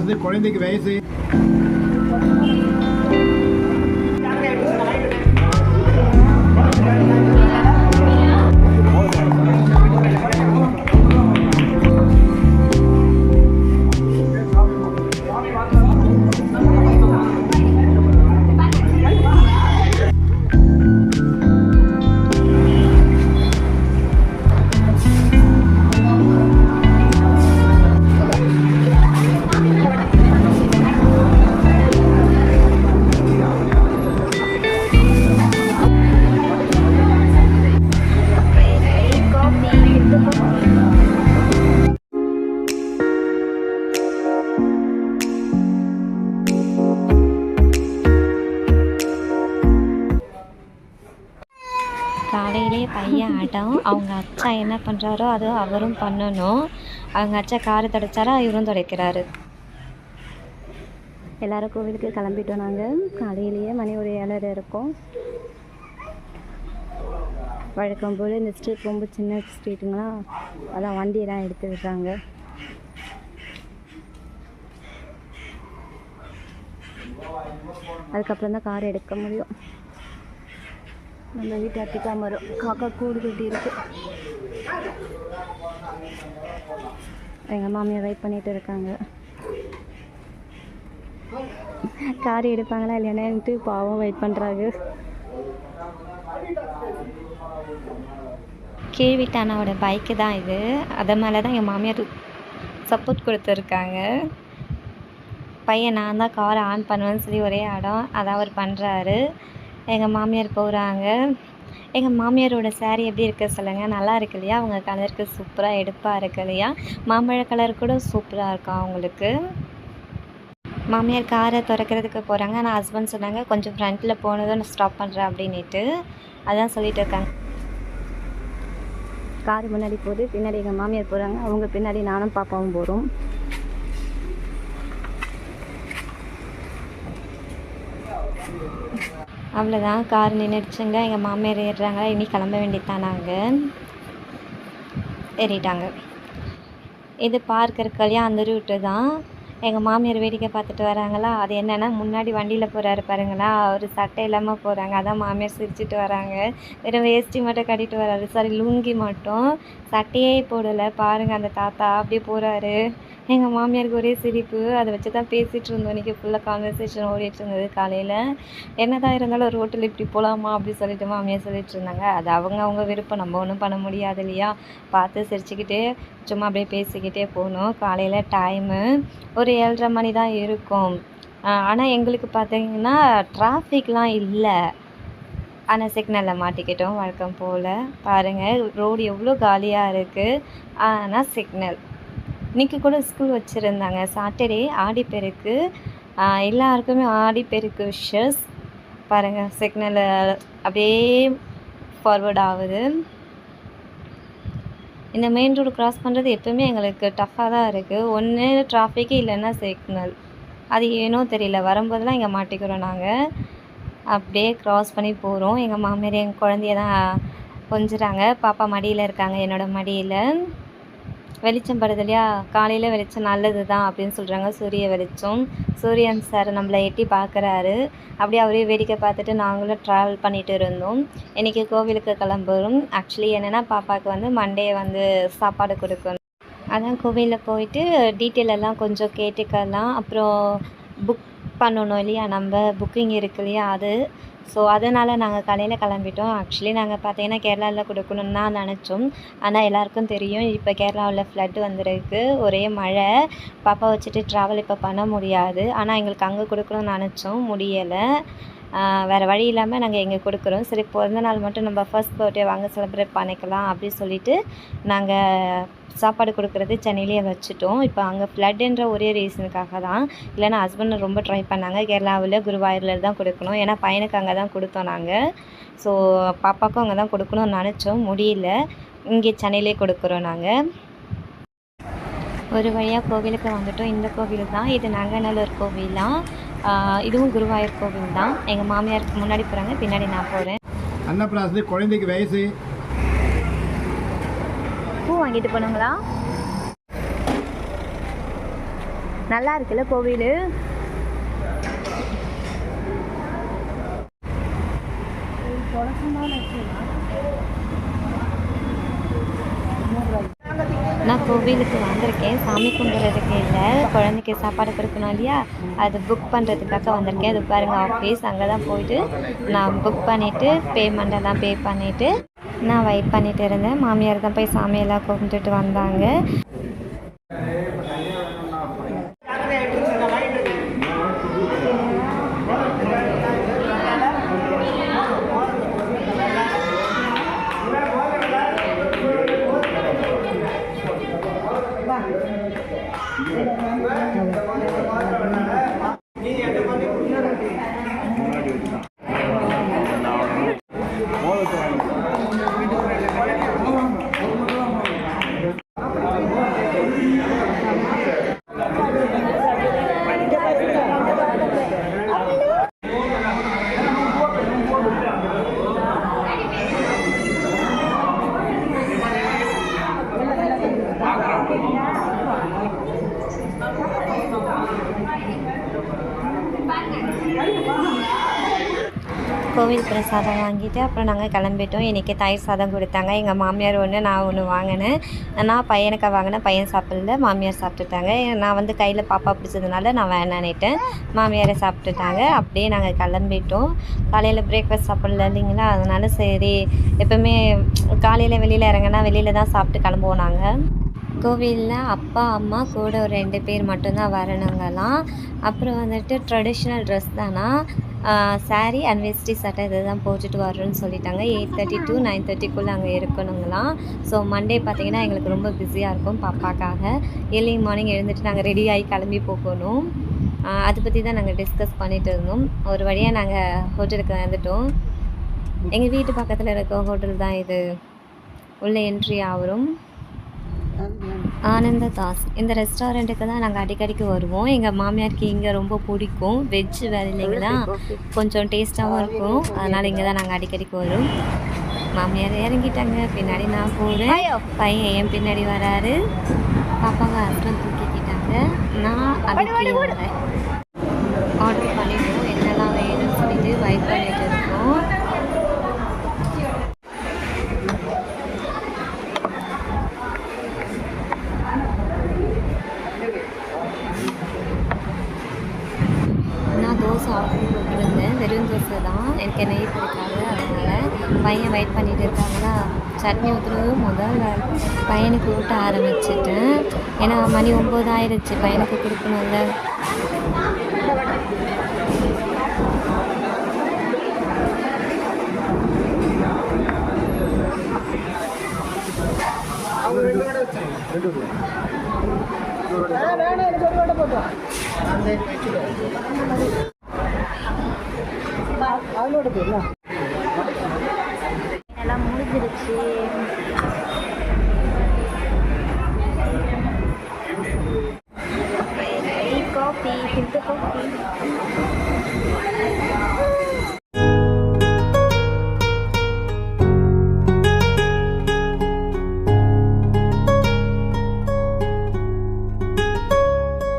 அன்னப்பிராசது குழந்தைக்கு வயசு காலையிலே பையன் ஆட்டம். அவங்க அச்சா என்ன பண்ணுறாரோ அது அவரும் பண்ணணும். அவங்க அச்சா காரை துடைச்சாரா இவரும் துடைக்கிறாரு. எல்லோரும் கோவிலுக்கு கிளம்பிட்டோம். நாங்கள் காலையிலேயே மணி ஒரு 7:30 இருக்கும். வழக்கம் போல் இந்த ஸ்ட்ரீட் ரொம்ப சின்ன ஸ்ட்ரீட்டுங்களா, அதான் வண்டியெல்லாம் எடுத்து விடுறாங்க. அதுக்கப்புறம் தான் கார் எடுக்க முடியும். நம்ம வீட்டு அத்திக்கா மரம் காக்கா கூடு கட்டி இருக்கு. எங்கள் மாமியார் வெயிட் பண்ணிட்டு இருக்காங்க. கார் எடுப்பாங்களா இல்லையானு பாவம் வெயிட் பண்ணுறாங்க. கீழ் வீட்டு அண்ணாவோட பைக்கு தான் இது. அதை மேலே தான் என் மாமியார் சப்போர்ட் கொடுத்துருக்காங்க. பையன் நான் தான் காரை ஆன் பண்ணுவேன்னு சொல்லி ஒரே இடம் அதை அவர் பண்ணுறாரு. எங்கள் மாமியார் போகிறாங்க. எங்கள் மாமியாரோட சாரீ எப்படி இருக்குது சொல்லுங்கள். நல்லா இருக்கு இல்லையா? அவங்க கலருக்கு சூப்பராக எடுப்பாக இருக்கு இல்லையா? மாம்பழ கலர் கூட சூப்பராக இருக்கும் அவங்களுக்கு. மாமியார் காரை திறக்கிறதுக்கு போகிறாங்க. ஆனால் ஹஸ்பண்ட் சொன்னாங்க கொஞ்சம் ஃப்ரண்ட்டில் போனதும் நான் ஸ்டாப் பண்ணுறேன் அப்படின்ட்டு. அதான் சொல்லிட்டு இருக்காங்க. கார் முன்னாடி போகுது, பின்னாடி எங்கள் மாமியார் போகிறாங்க. அவங்க பின்னாடி நானும் பாப்பாவும் போகிறோம். அவ்வளோதான், கார் நின்றுடுச்சுங்க. எங்கள் மாமியார் ஏறுறாங்களா, இனி கிளம்ப வேண்டியதான். நாங்கள் ஏறிட்டாங்க. இது பார்க் இருக்கு இல்லையா, அந்த ரூட்டு தான். எங்கள் மாமியார் வேடிக்கை பார்த்துட்டு வராங்களா. அது என்னென்னா முன்னாடி வண்டியில் போகிறாரு பாருங்களா, அவர் சட்டை இல்லாமல் போகிறாங்க. அதான் மாமியார் சிரிச்சிட்டு வராங்க. வெறும் வேஷ்டி மட்டும் கட்டிட்டு வராரு, சாரி லுங்கி மட்டும், சட்டையே போடலை. பாருங்கள் அந்த தாத்தா அப்படியே போகிறாரு. எங்கள் மாமியாருக்கு ஒரே சிரிப்பு. அதை வச்சு தான் பேசிகிட்டு இருந்தோம். இன்றைக்கி ஃபுல்லாக கான்வர்சேஷன் ஓடிட்டு இருந்தது. காலையில் என்ன தான் இருந்தாலும் ரோட்டில் இப்படி போகலாமா அப்படி சொல்லிட்டு மாமியார் சொல்லிட்டு இருந்தாங்க. அது அவங்க விருப்பம், நம்ம ஒன்றும் பண்ண முடியாது இல்லையா? பார்த்து சிரிச்சுக்கிட்டே சும்மா அப்படியே பேசிக்கிட்டே போகணும். காலையில் டைமு ஒரு 7:30 மணி தான் இருக்கும். ஆனால் எங்களுக்கு பார்த்தீங்கன்னா டிராஃபிக்லாம் இல்லை. ஆனால் சிக்னலில் மாட்டிக்கிட்டோம் வழக்கம் போல். பாருங்கள் ரோடு எவ்வளோ காலியாக இருக்குது. ஆனால் சிக்னல். இன்றைக்கி கூட ஸ்கூல் வச்சுருந்தாங்க. சாட்டர்டே ஆடிப்பெருக்கு. எல்லாருக்குமே ஆடிப்பெருக்கு விஷஸ். பாருங்கள் சிக்னல் அப்படியே ஃபார்வர்ட் ஆகுது. இந்த மெயின் ரோடு க்ராஸ் பண்ணுறது எப்போவுமே எங்களுக்கு டஃப்பாக தான் இருக்குது. ஒன்று டிராஃபிக்கு, இல்லைன்னா சிக்னல். அது ஏனோ தெரியல, வரும்போதெல்லாம் இங்கே மாட்டிக்கிறோம். நாங்கள் அப்படியே க்ராஸ் பண்ணி போகிறோம். எங்கள் மாமியார் எங்கள் குழந்தைய தான் கொஞ்சுறாங்க. பாப்பா மடியில் இருக்காங்க, என்னோடய மடியில். வெளிச்சம் படுது இல்லையா, காலையில் வெளிச்சம் நல்லது தான் அப்படின்னு சொல்கிறாங்க. சூரிய வெளிச்சம். சூரியன் சார் நம்மளை எட்டி பார்க்குறாரு. அப்படியே அவரே வேடிக்கை பார்த்துட்டு நாங்களும் ட்ராவல் பண்ணிகிட்டு இருந்தோம். இன்றைக்கி கோவிலுக்கு கிளம்புறோம். ஆக்சுவலி என்னென்னா பாப்பாவுக்கு வந்து மண்டே வந்து சாப்பாடு கொடுக்கணும். அதான் கோவிலில் போயிட்டு டீட்டெயில் எல்லாம் கொஞ்சம் கேட்டுக்கலாம். அப்புறம் புக் பண்ணணும் இல்லையா, நம்ம புக்கிங் இருக்கு இல்லையா அது. ஸோ அதனால் நாங்கள் காலையில் கிளம்பிட்டோம். ஆக்சுவலி நாங்கள் பார்த்தீங்கன்னா கேரளாவில் கொடுக்கணுன்னு தான் நினச்சோம். ஆனால் எல்லாருக்கும் தெரியும் இப்போ கேரளாவில் ஃப்ளட் வந்திருக்கு, ஒரே மழை. பாப்பா வச்சுட்டு ட்ராவல் இப்போ பண்ண முடியாது. ஆனால் எங்களுக்கு அங்கே கொடுக்கணும்னு நினச்சோம், முடியலை. வேறு வழி இல்லாமல் நாங்கள் எங்கே கொடுக்குறோம். சரி பிறந்த நாள் மட்டும் நம்ம ஃபர்ஸ்ட் பர்த்டே வாங்க செலிப்ரேட் பண்ணிக்கலாம் அப்படி சொல்லிவிட்டு நாங்கள் சாப்பாடு கொடுக்குறது சென்னையிலேயே வச்சுட்டோம். இப்போ அங்கே ஃப்ளட்டுன்ற ஒரே ரீசனுக்காக தான். இல்லைன்னா ஹஸ்பண்ட் ரொம்ப ட்ரை பண்ணாங்க. கேரளாவில் குருவாயூரில் தான் கொடுக்கணும். ஏன்னா பையனுக்கு அங்கே தான் கொடுத்தோம் நாங்கள். ஸோ பாப்பாவுக்கும் அங்கே தான் கொடுக்கணும்னு நினச்சோம், முடியல. இங்கே சென்னையிலே கொடுக்குறோம் நாங்கள். ஒரு வழியாக கோவிலுக்கு வந்துட்டோம். இந்த கோவில் தான் இது, நங்கநல்லூர் கோவில் தான். இதுவும் குருவாயூர் கோவில் தான். எங்கள் மாமியாருக்கு முன்னாடி போகிறாங்க, பின்னாடி நான் போகிறேன். அன்னப்பிராசது குழந்தைக்கு வயசு. பூ வாங்கிட்டு போனாங்களா? நல்லா இருக்குல்ல கோவில். நான் கோவிலுக்கு வந்திருக்கேன், சாமி கும்பிட்றதுக்கு இல்லை, குழந்தைக்கு சாப்பாடு கொடுக்கணும் இல்லையா, அது புக் பண்ணுறதுக்காக வந்திருக்கேன். அது பாருங்கள் ஆஃபீஸ், அங்கே தான் போயிட்டு நான் புக் பண்ணிவிட்டு பேமெண்டெல்லாம் பே பண்ணிவிட்டு நான் வெயிட் பண்ணிகிட்டு இருந்தேன். மாமியார் தான் போய் சாமியெல்லாம் கும்பிட்டுட்டு வந்தாங்க. கோவில் பிரசாதம் வாங்கிட்டு அப்புறம் நாங்கள் கிளம்பிட்டோம். இன்றைக்கி தயிர் சாதம் கொடுத்தாங்க. எங்கள் மாமியார் ஒன்று, நான் ஒன்று வாங்கினேன். நான் பையனுக்கு வாங்கினேன், பையன் சாப்பிடல, மாமியார் சாப்பிட்டுட்டாங்க. நான் வந்து கையில் பாப்பா பிடிச்சதுனால நான் வேணான்னுட்டேன், மாமியாரை சாப்பிட்டுட்டாங்க. அப்படியே நாங்கள் கிளம்பிட்டோம். காலையில் பிரேக்ஃபாஸ்ட் சாப்பிடல இல்லைங்களா, அதனால சரி எப்போவுமே காலையில் வெளியில் இறங்கினா வெளியில் தான் சாப்பிட்டு கிளம்புவோம். நாங்கள் கோவிலில் அப்பா அம்மா கூட ஒரு 2 பேர் மட்டும்தான் வரணுங்களாம். அப்புறம் வந்துட்டு ட்ரெடிஷ்னல் ட்ரெஸ் தானா, சாரீ அண்ட் வேஷ்டி சட்டை இது தான் போட்டுட்டு வரோன்னு சொல்லிட்டாங்க. 8:30 to 9:30 அங்கே இருக்கணுங்களாம். ஸோ மண்டே பார்த்திங்கன்னா எங்களுக்கு ரொம்ப பிஸியாக இருக்கும் பாப்பாக்காக. ஏர்லி மார்னிங் எழுந்துட்டு நாங்கள் ரெடி ஆகி கிளம்பி போகணும். அதை பற்றி தான் நாங்கள் டிஸ்கஸ் பண்ணிகிட்டு இருந்தோம். ஒரு வழியாக நாங்கள் ஹோட்டலுக்கு வந்துட்டோம். எங்கள் வீட்டு பக்கத்தில் இருக்க ஹோட்டல் தான் இது. உள்ளே என்ட்ரி ஆகிறோம். ஆனந்த தாஸ் இந்த ரெஸ்டாரண்ட்டுக்கு தான் நாங்கள் அடிக்கடிக்கு வருவோம். எங்கள் மாமியாருக்கு இங்கே ரொம்ப பிடிக்கும். வெஜ்ஜு வேறு இல்லைங்களா, கொஞ்சம் டேஸ்ட்டாகவும் இருக்கும். அதனால் இங்கே தான் நாங்கள் அடிக்கடிக்கு வரும். மாமியார் இறங்கிட்டாங்க, பின்னாடி நான் போகிறேன். பையன் என் பின்னாடி வராரு. பாப்பாவை ஹஸ்பண்ட் தூக்கிக்கிட்டாங்க. நான் அதுக்கு வரேன். ஆர்டர் பண்ணிட்டோம், என்னெல்லாம் வேணும்னு சொல்லிட்டு வெயிட் பண்ணிட்டு இருக்கோம். தோசை ஆர்டர் போட்டிருந்தேன், வெறும் தோசை தான். எனக்கு நெய் பிடிக்காது, அதனால் பையன் வெயிட் பண்ணிகிட்டு இருக்காங்களா. சட்னி ஊற்றுறதும் முதல் பையனுக்கு ஊட்ட ஆரம்பிச்சிட்டேன். ஏன்னா மணி 9 ஆயிடுச்சு, பையனுக்கு கொடுக்கணும்ல. எல்லாம் முடிஞ்சிருச்சு. Coffee, filter coffee.